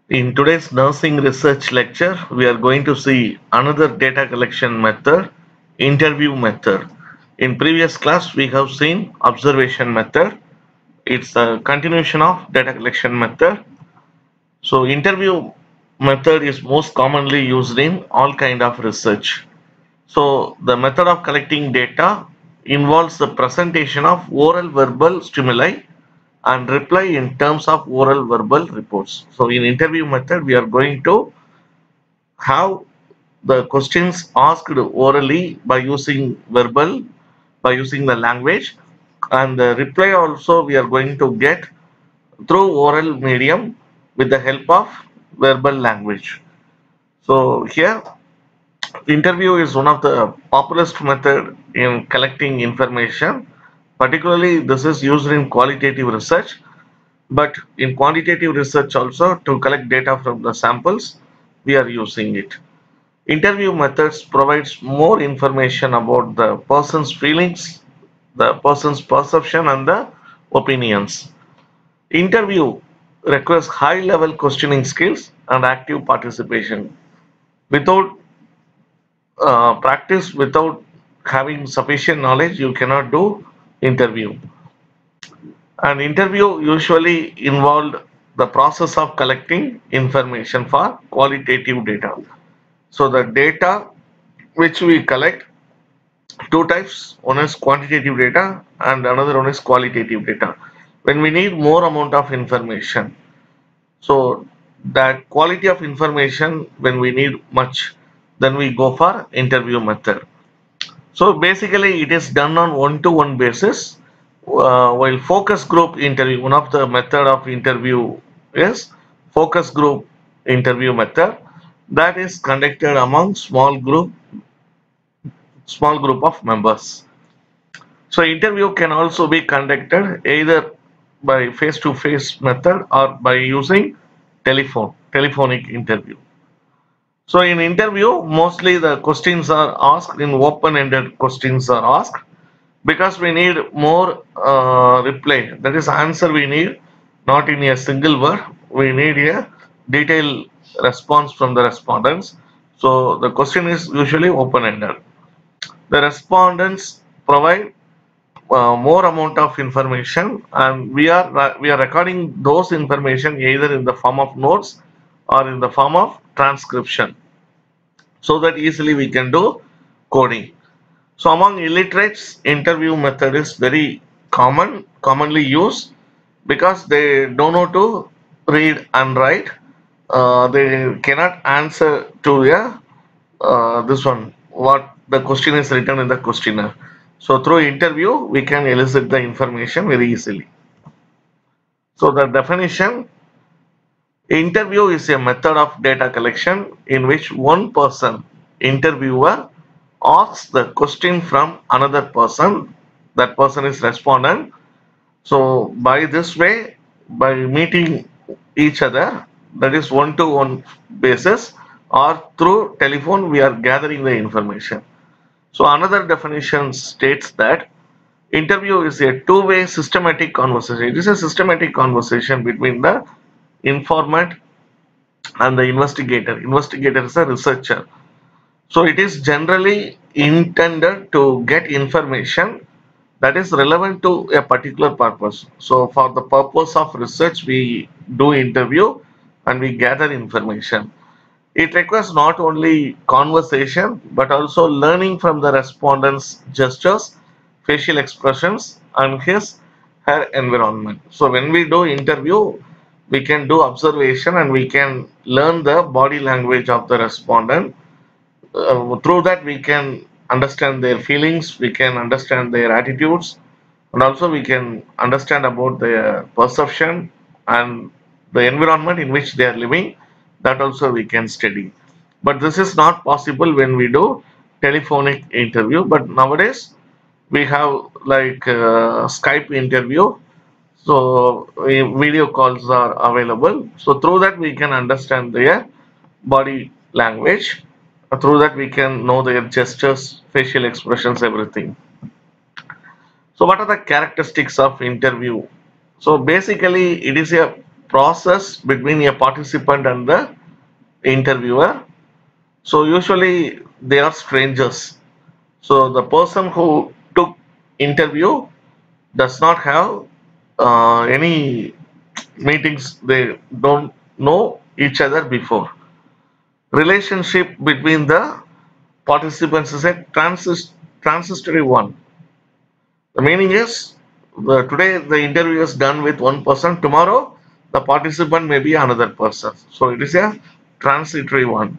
In today's nursing research lecture, we are going to see another data collection method, interview method. In previous class, we have seen observation method. It's a continuation of data collection method. So interview method is most commonly used in all kind of research. So the method of collecting data involves the presentation of oral verbal stimuli and reply in terms of oral verbal reports. So in interview method, we are going to have the questions asked orally by using verbal, by using the language, and the reply also we are going to get through oral medium with the help of verbal language. So here interview is one of the populist method in collecting information. Particularly this is used in qualitative research, but in quantitative research also to collect data from the samples we are using it. Interview methods provides more information about the person's feelings, the person's perception and the opinions. Interview requires high level questioning skills and active participation. Without practice, without having sufficient knowledge, you cannot do interview. An interview usually involved the process of collecting information for qualitative data. So the data which we collect, two types, one is quantitative data and another one is qualitative data. When we need more amount of information, so that quality of information when we need much, then we go for interview method. So basically it is done on one-to-one basis, while focus group interview, one of the method of interview is focus group interview method that is conducted among small group of members. So interview can also be conducted either by face-to-face method or by using telephonic interview. So in interview, mostly the questions are asked in open-ended questions are asked because we need more reply. That is answer we need not in a single word. We need a detailed response from the respondents. So the question is usually open-ended. The respondents provide more amount of information, and we are recording those information either in the form of notes or in the form of transcription, so that easily we can do coding. So among illiterates, interview method is very commonly used because they don't know to read and write. They cannot answer to a this one what the question is written in the questionnaire. So through interview we can elicit the information very easily. So the definition: interview is a method of data collection in which one person, interviewer, asks the question from another person. That person is respondent. So by this way, by meeting each other, that is one-to-one basis, or through telephone, we are gathering the information. So another definition states that interview is a two-way systematic conversation. It is a systematic conversation between the informant and the investigator. Investigator is a researcher. So it is generally intended to get information that is relevant to a particular purpose. So for the purpose of research, we do interview and we gather information. It requires not only conversation but also learning from the respondent's gestures, facial expressions, and her environment. So when we do interview, we can do observation and we can learn the body language of the respondent. Through that we can understand their feelings, we can understand their attitudes, and also we can understand about their perception and the environment in which they are living. That also we can study, but this is not possible when we do telephonic interview. But nowadays we have like Skype interview, so video calls are available, so through that we can understand their body language. Through that we can know their gestures, facial expressions, everything. So what are the characteristics of interview? So basically it is a process between a participant and the interviewer. So usually they are strangers. So the person who took interview does not have any meetings. They don't know each other before. Relationship between the participants is a transitory one. The meaning is today the interview is done with one person, tomorrow the participant may be another person. So it is a transitory one.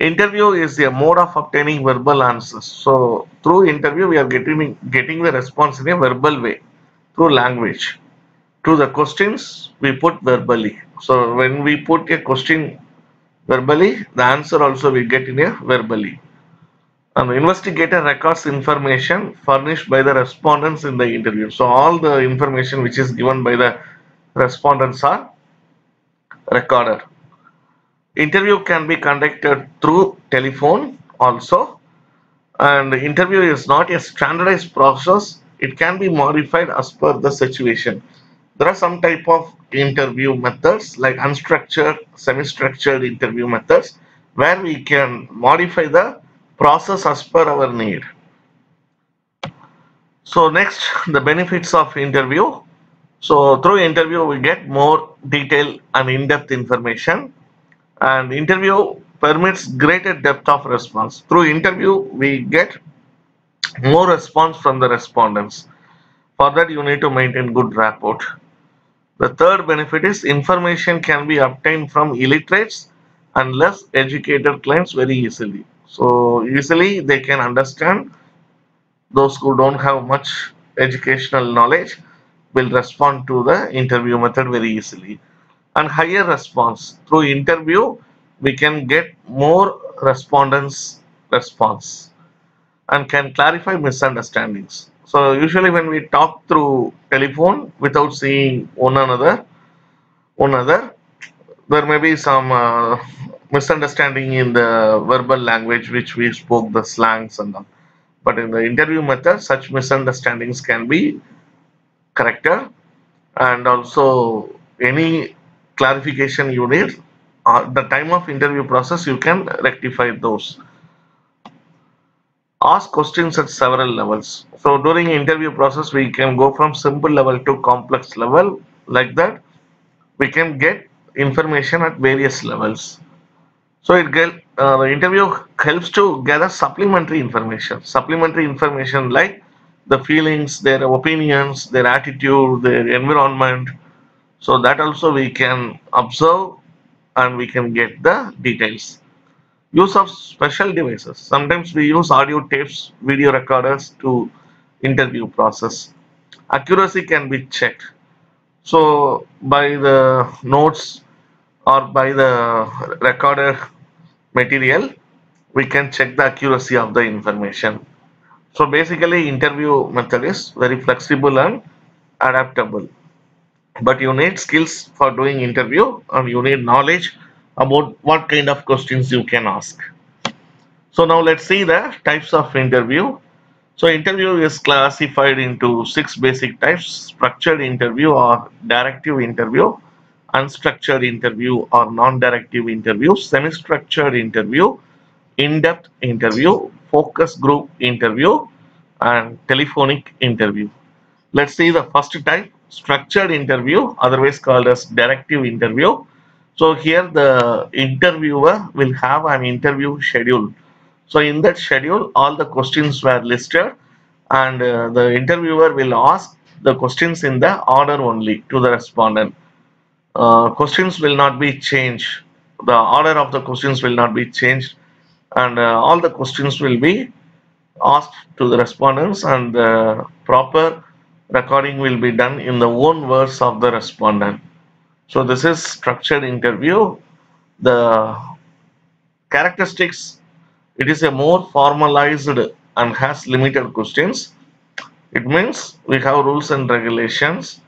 Interview is a mode of obtaining verbal answers. So through interview we are getting the response in a verbal way through language. To the questions we put verbally. So when we put a question verbally, the answer also we get in a verbally. And the investigator records information furnished by the respondents in the interview. So all the information which is given by the respondents are recorded. Interview can be conducted through telephone also, and the interview is not a standardized process. It can be modified as per the situation. There are some type of interview methods like unstructured, semi-structured interview methods where we can modify the process as per our need. So next, the benefits of interview. So through interview, we get more detailed and in-depth information, and interview permits greater depth of response. Through interview, we get more response from the respondents. For that, you need to maintain good rapport. The third benefit is information can be obtained from illiterates and less educated clients very easily. So easily they can understand. Those who don't have much educational knowledge will respond to the interview method very easily. And higher response. Through interview, we can get more respondents response and can clarify misunderstandings. So usually when we talk through telephone without seeing one another, there may be some misunderstanding in the verbal language which we spoke, the slangs and all. But in the interview method, such misunderstandings can be corrected, and also any clarification you need at the time of interview process, you can rectify those. Ask questions at several levels. So during interview process, we can go from simple level to complex level. Like that, we can get information at various levels. So the interview helps to gather supplementary information like the feelings, their opinions, their attitude, their environment. So that also we can observe and we can get the details. Use of special devices. Sometimes we use audio tapes, video recorders to interview process. Accuracy can be checked. So by the notes or by the recorded material, we can check the accuracy of the information. So basically interview method is very flexible and adaptable. But you need skills for doing interview and you need knowledge about what kind of questions you can ask. So now let's see the types of interview. So interview is classified into six basic types: structured interview or directive interview, unstructured interview or non-directive interview, semi-structured interview, in-depth interview, focus group interview, and telephonic interview. Let's see the first type, structured interview, otherwise called as directive interview. So here the interviewer will have an interview schedule. So in that schedule, all the questions were listed, and the interviewer will ask the questions in the order only to the respondent. Questions will not be changed. The order of the questions will not be changed, and all the questions will be asked to the respondents, and the proper recording will be done in the own words of the respondent. So this is structured interview. The characteristics, it is a more formalized and has limited questions. It means we have rules and regulations,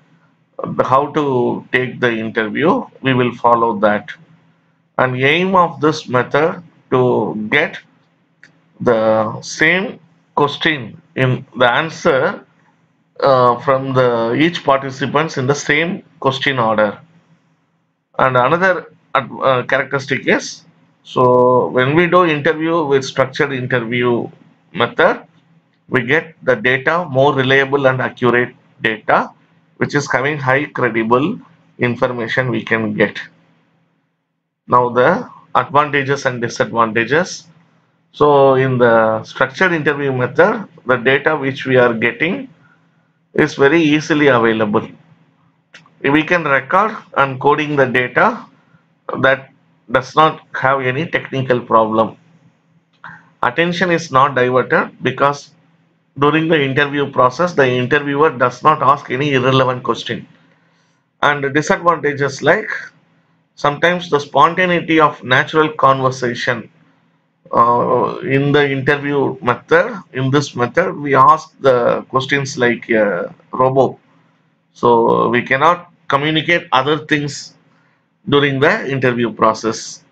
how to take the interview, we will follow that. And the aim of this method to get the same question in the answer from the each participants in the same question order. And another characteristic is, so when we do interview with structured interview method, we get the data more reliable and accurate data, which is having high credible information we can get. Now the advantages and disadvantages. So in the structured interview method, the data which we are getting is very easily available. We can record and coding the data that does not have any technical problem. Attention is not diverted because during the interview process, the interviewer does not ask any irrelevant question. And the disadvantages like sometimes the spontaneity of natural conversation in the interview method. In this method, we ask the questions like robo, so we cannot communicate other things during the interview process.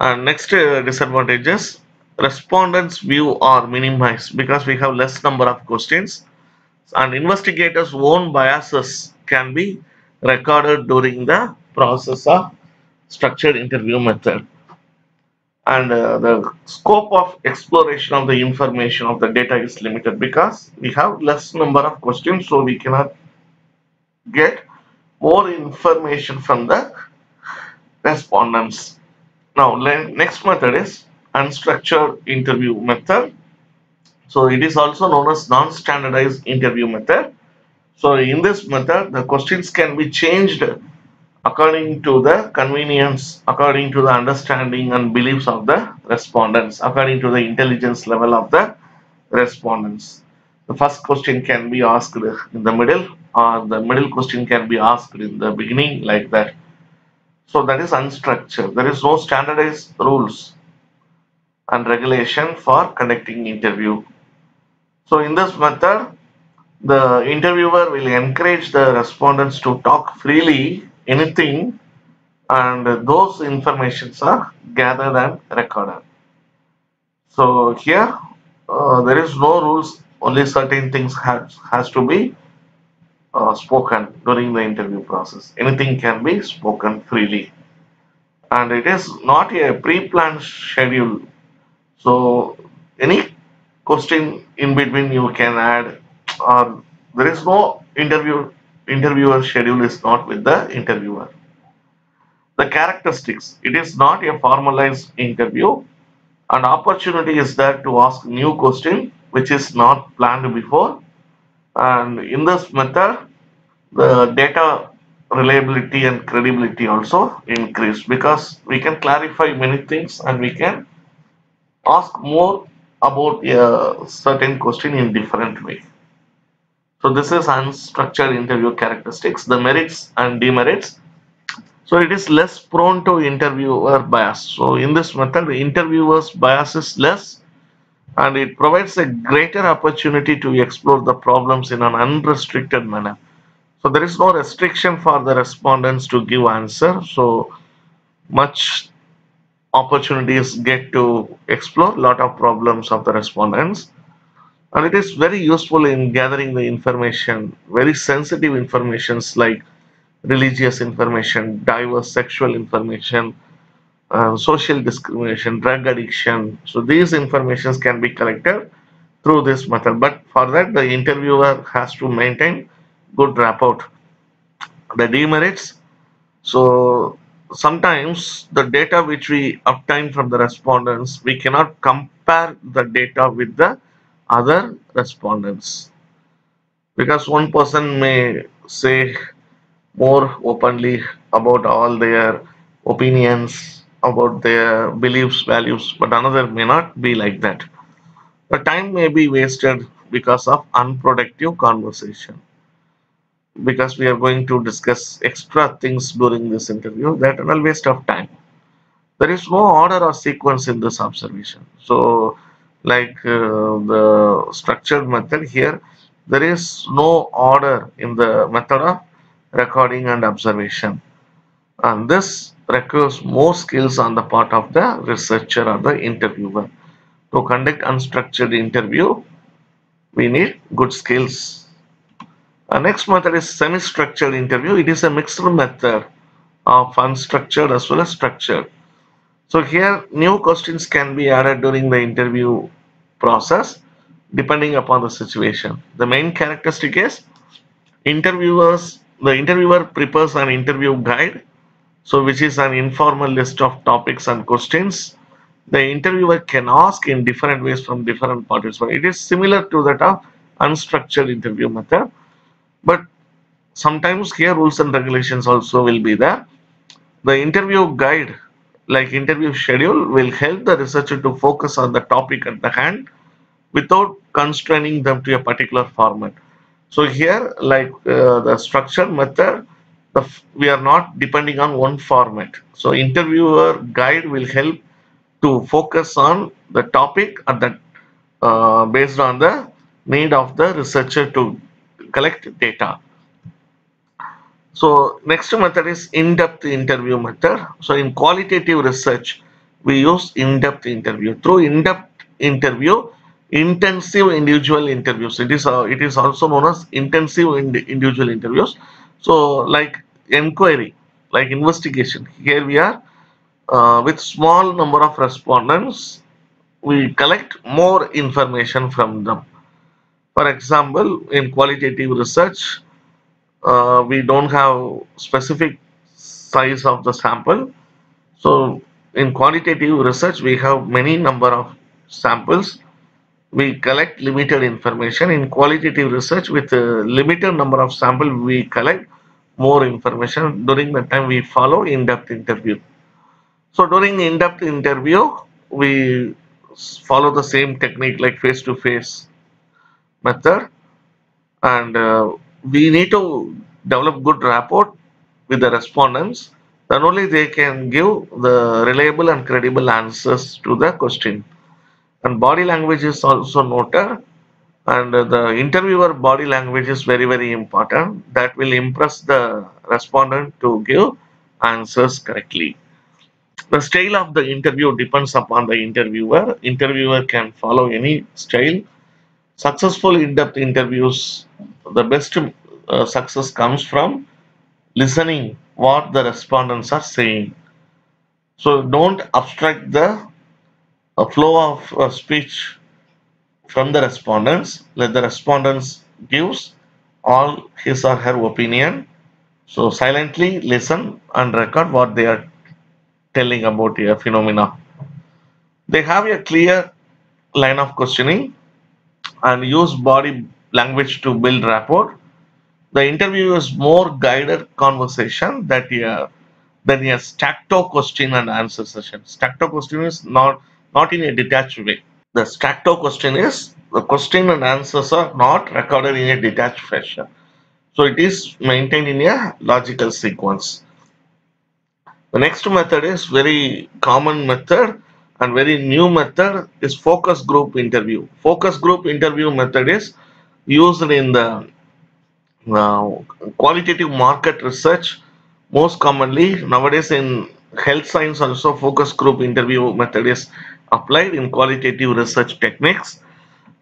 And next disadvantages, respondents view are minimized because we have less number of questions, and investigators own biases can be recorded during the process of structured interview method. And the scope of exploration of the information of the data is limited because we have less number of questions, so we cannot get more information from the respondents. Now, next method is unstructured interview method. So it is also known as non-standardized interview method. So in this method, the questions can be changed according to the convenience, according to the understanding and beliefs of the respondents, according to the intelligence level of the respondents. The first question can be asked in the middle, or the middle question can be asked in the beginning, like that. So that is unstructured. There is no standardized rules and regulation for conducting interview. So in this method, the interviewer will encourage the respondents to talk freely, anything, and those informations are gathered and recorded. So here there is no rules, only certain things has to be spoken during the interview process. Anything can be spoken freely, and it is not a pre-planned schedule. So any question in between you can add, or there is no interviewer schedule is not with the interviewer. The characteristics, it is not a formalized interview. An opportunity is there to ask new question which is not planned before. And in this method, the data reliability and credibility also increase because we can clarify many things and we can ask more about a certain question in different way. So this is unstructured interview characteristics, the merits and demerits. So it is less prone to interviewer bias. So in this method, the interviewer's bias is less, and it provides a greater opportunity to explore the problems in an unrestricted manner. So there is no restriction for the respondents to give answer. So much opportunities get to explore a lot of problems of the respondents. And it is very useful in gathering the information, very sensitive informations like religious information, diverse sexual information, social discrimination, drug addiction. So these informations can be collected through this method. But for that, the interviewer has to maintain good rapport. The demerits. So sometimes the data which we obtain from the respondents, we cannot compare the data with the other respondents because one person may say more openly about all their opinions, about their beliefs, values, but another may not be like that. The time may be wasted because of unproductive conversation. Because we are going to discuss extra things during this interview, that will waste of time. There is no order or sequence in this observation. So, like the structured method here, there is no order in the method of recording and observation. And this requires more skills on the part of the researcher or the interviewer. To conduct unstructured interview, we need good skills. Next method is semi-structured interview. It is a mixed method of unstructured as well as structured. So here new questions can be added during the interview process depending upon the situation. The main characteristic is the interviewer prepares an interview guide, so which is an informal list of topics and questions the interviewer can ask in different ways from different participants. It is similar to that of unstructured interview method, but sometimes here rules and regulations also will be there. The interview guide, like interview schedule, will help the researcher to focus on the topic at the hand without constraining them to a particular format. So here, like the structured method, we are not depending on one format. So interviewer guide will help to focus on the topic at that based on the need of the researcher to collect data. So next method is in-depth interview method. So in qualitative research, we use in-depth interview. Through in-depth interview, intensive individual interviews. It is also known as intensive individual interviews. So like inquiry, like investigation. Here we are with small number of respondents, we collect more information from them. For example, in qualitative research, we don't have specific size of the sample. So in quantitative research, we have many number of samples. We collect limited information. In qualitative research, with a limited number of sample, we collect more information. During the time, we follow in-depth interview. So during the in-depth interview, we follow the same technique like face-to-face method, and we need to develop good rapport with the respondents. Then only they can give the reliable and credible answers to the question. And body language is also noted, and the interviewer body language is very important. That will impress the respondent to give answers correctly. The style of the interview depends upon the interviewer. Interviewer can follow any style. Successful in-depth interviews, the best success comes from listening what the respondents are saying. So don't obstruct the flow of speech from the respondents. Let the respondents gives all his or her opinion. So silently listen and record what they are telling about a phenomena. They have a clear line of questioning and use body language to build rapport. The interview is more guided conversation than a staccato question and answer session. Staccato question is not in a detached way. The staccato question is the question and answers are not recorded in a detached fashion. So it is maintained in a logical sequence. The next method is very common method and very new method is focus group interview. Focus group interview method is used in the qualitative market research most commonly nowadays in health science also focus group interview method is applied in qualitative research techniques.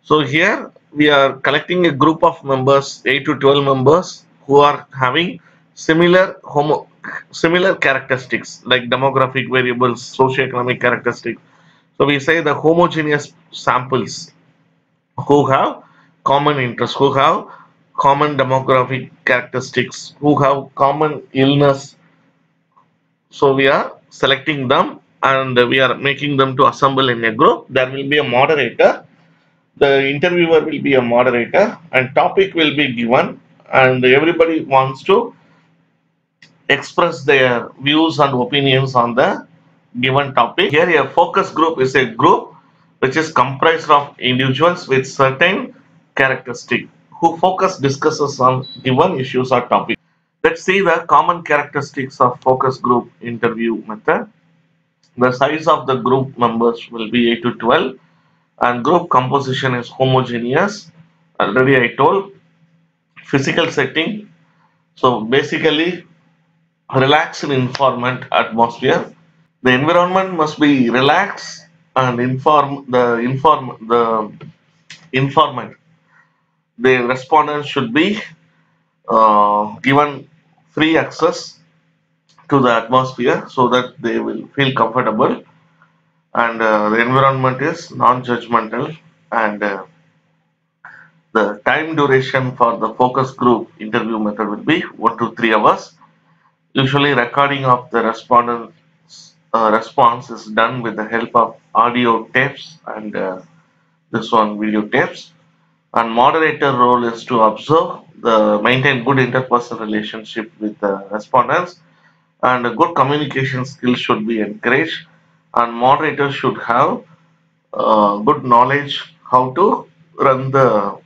So here we are collecting a group of members, 8 to 12 members who are having similar characteristics like demographic variables, socioeconomic characteristics. So we say the homogeneous samples who have common interests, who have common demographic characteristics, who have common illness. So we are selecting them and we are making them to assemble in a group. There will be a moderator. The interviewer will be a moderator and topic will be given and everybody wants to express their views and opinions on the given topic. Here a focus group is a group which is comprised of individuals with certain characteristics who focus discusses on given issues or topics. Let's see the common characteristics of focus group interview method. The size of the group members will be 8 to 12 and group composition is homogeneous. Already I told physical setting. So basically relaxed and informant atmosphere. The environment must be relaxed and the informant. The respondent should be given free access to the atmosphere so that they will feel comfortable, and the environment is non-judgmental, and the time duration for the focus group interview method will be 1 to 3 hours. Usually, recording of the respondent's response is done with the help of audio tapes and this one video tapes. And moderator role is to observe the maintain good interpersonal relationship with the respondents, and a good communication skills should be encouraged. And moderator should have good knowledge how to run the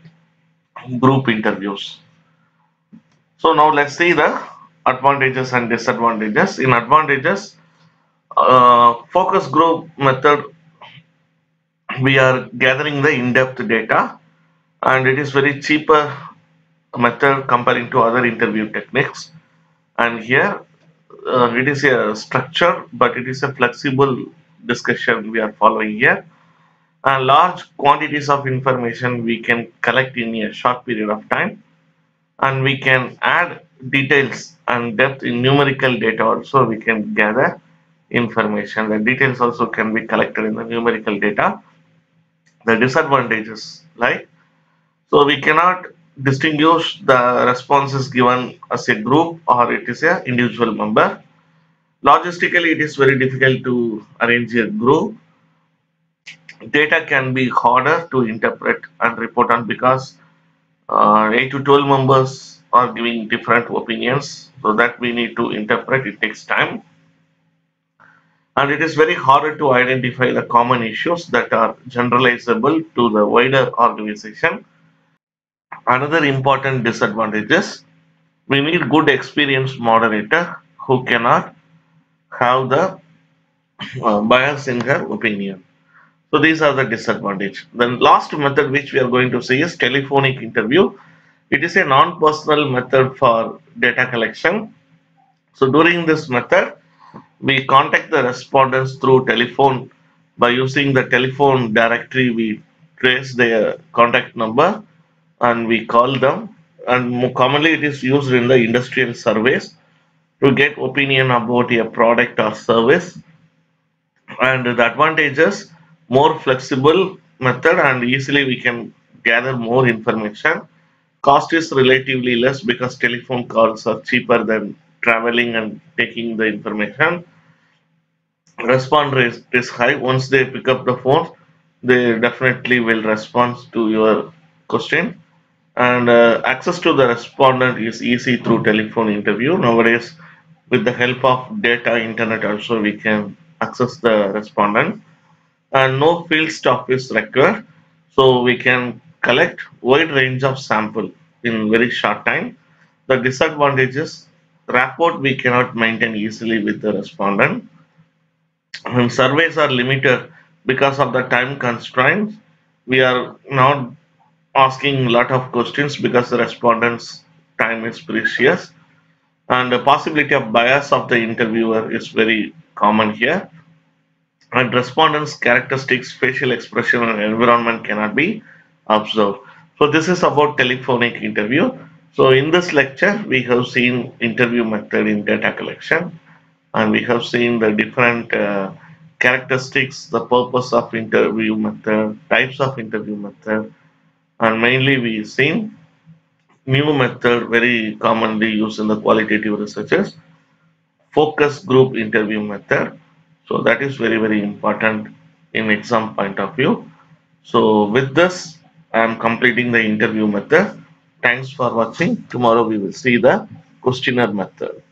group interviews. So now let's see the advantages and disadvantages. In advantages, focus group method, we are gathering the in-depth data, and it is very cheaper method comparing to other interview techniques. And here it is a structure, but it is a flexible discussion we are following here. And large quantities of information we can collect in a short period of time, and we can add details and depth in numerical data also. We can gather information. The details also can be collected in the numerical data. The disadvantages, like, so we cannot distinguish the responses given as a group or it is a individual member. Logistically, it is very difficult to arrange a group. Data can be harder to interpret and report on because 8 to 12 members are giving different opinions, so that we need to interpret. It takes time, and it is very hard to identify the common issues that are generalizable to the wider organization. Another important disadvantage is we need good experienced moderator who cannot have the bias in her opinion. So these are the disadvantage. The last method which we are going to see is telephonic interview. It is a non-personal method for data collection. So during this method, we contact the respondents through telephone. By using the telephone directory, we trace their contact number and we call them. And more commonly, it is used in the industrial surveys to get opinion about a product or service. And the advantages, more flexible method, and easily we can gather more information. Cost is relatively less because telephone calls are cheaper than traveling and taking the information. Respond rate is high. Once they pick up the phone, they definitely will respond to your question. And access to the respondent is easy through telephone interview. Nowadays, with the help of data, internet also, we can access the respondent. And no field staff is required. So we can collect wide range of sample in very short time. The disadvantages, rapport we cannot maintain easily with the respondent, and surveys are limited because of the time constraints. We are not asking a lot of questions because the respondents' time is precious, and the possibility of bias of the interviewer is very common here. And respondents' characteristics, facial expression, and environment cannot be observed. So this is about telephonic interview. So in this lecture, we have seen interview method in data collection, and we have seen the different characteristics, the purpose of interview method, types of interview method, and mainly we've seen new method very commonly used in the qualitative researches, focus group interview method. So that is very, very important in exam point of view. So with this, I am completing the interview method. Thanks for watching. Tomorrow we will see the questionnaire method.